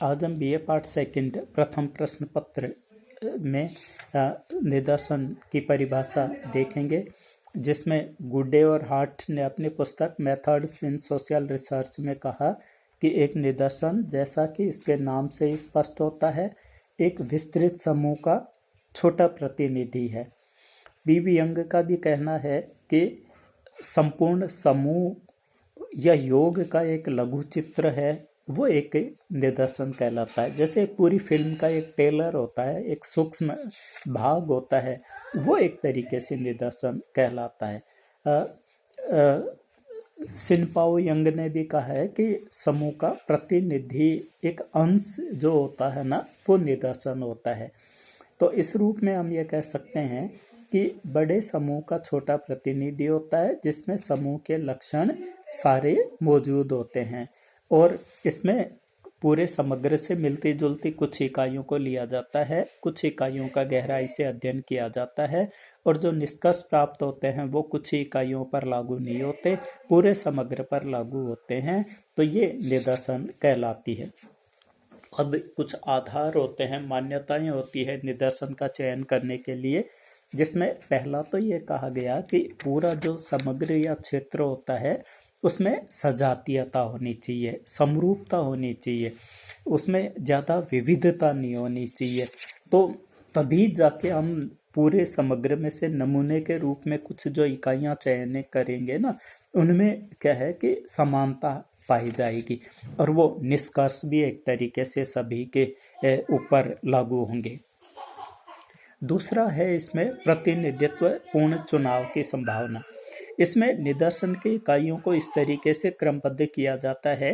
आज हम BA part second प्रथम प्रश्न पत्र में निदर्शन की परिभाषा देखेंगे, जिसमें गुडे और हार्ट ने अपनी पुस्तक मेथड्स इन सोशल रिसर्च में कहा कि एक निदर्शन, जैसा कि इसके नाम से ही स्पष्ट होता है, एक विस्तृत समूह का छोटा प्रतिनिधि है। बी यंग का भी कहना है कि संपूर्ण समूह या योग का एक लघु चित्र है, वो एक निदर्शन कहलाता है। जैसे पूरी फिल्म का एक टेलर होता है, एक सूक्ष्म भाग होता है, वो एक तरीके से निदर्शन कहलाता है। सिनपाओ यंग ने भी कहा है कि समूह का प्रतिनिधि एक अंश जो होता है ना, वो निदर्शन होता है। तो इस रूप में हम ये कह सकते हैं कि बड़े समूह का छोटा प्रतिनिधि होता है, जिसमें समूह के लक्षण सारे मौजूद होते हैं और इसमें पूरे समग्र से मिलती जुलती कुछ इकाइयों को लिया जाता है, कुछ इकाइयों का गहराई से अध्ययन किया जाता है और जो निष्कर्ष प्राप्त होते हैं वो कुछ इकाइयों पर लागू नहीं होते, पूरे समग्र पर लागू होते हैं। तो ये निदर्शन कहलाती है। अब कुछ आधार होते हैं, मान्यताएं होती है निदर्शन का चयन करने के लिए, जिसमें पहला तो ये कहा गया कि पूरा जो समग्र या क्षेत्र होता है उसमें सजातीयता होनी चाहिए, समरूपता होनी चाहिए, उसमें ज़्यादा विविधता नहीं होनी चाहिए। तो तभी जाके हम पूरे समग्र में से नमूने के रूप में कुछ जो इकाइयाँ चयन करेंगे ना, उनमें क्या है कि समानता पाई जाएगी और वो निष्कर्ष भी एक तरीके से सभी के ऊपर लागू होंगे। दूसरा है इसमें प्रतिनिधित्व पूर्ण चुनाव की संभावना। इसमें निदर्शन की इकाइयों को इस तरीके से क्रमबद्ध किया जाता है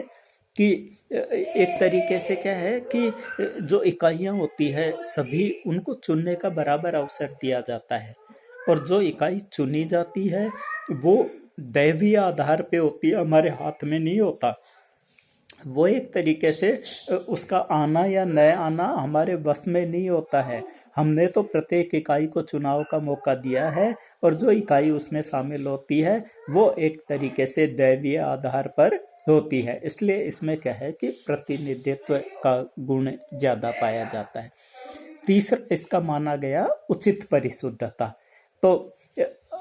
कि एक तरीके से क्या है कि जो इकाइयाँ होती है सभी उनको चुनने का बराबर अवसर दिया जाता है और जो इकाई चुनी जाती है वो दैवीय आधार पे होती है, हमारे हाथ में नहीं होता। वो एक तरीके से उसका आना या न आना हमारे बस में नहीं होता है। हमने तो प्रत्येक इकाई को चुनाव का मौका दिया है और जो इकाई उसमें शामिल होती है वो एक तरीके से दैवीय आधार पर होती है। इसलिए इसमें क्या है कि प्रतिनिधित्व का गुण ज़्यादा पाया जाता है। तीसरा इसका माना गया उचित परिशुद्धता। तो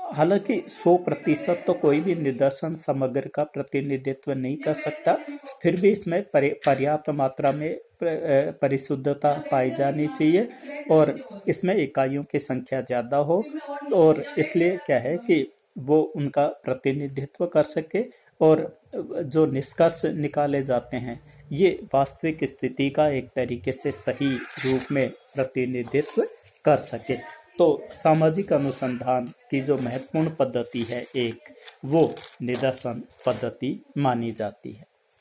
हालांकि 100% तो कोई भी निदर्शन समग्र का प्रतिनिधित्व नहीं कर सकता, फिर भी इसमें पर्याप्त मात्रा में परिशुद्धता पाई जानी चाहिए और इसमें इकाइयों की संख्या ज़्यादा हो और इसलिए क्या है कि वो उनका प्रतिनिधित्व कर सके और जो निष्कर्ष निकाले जाते हैं ये वास्तविक स्थिति का एक तरीके से सही रूप में प्रतिनिधित्व कर सके। तो सामाजिक अनुसंधान की जो महत्वपूर्ण पद्धति है एक, वो निदर्शन पद्धति मानी जाती है।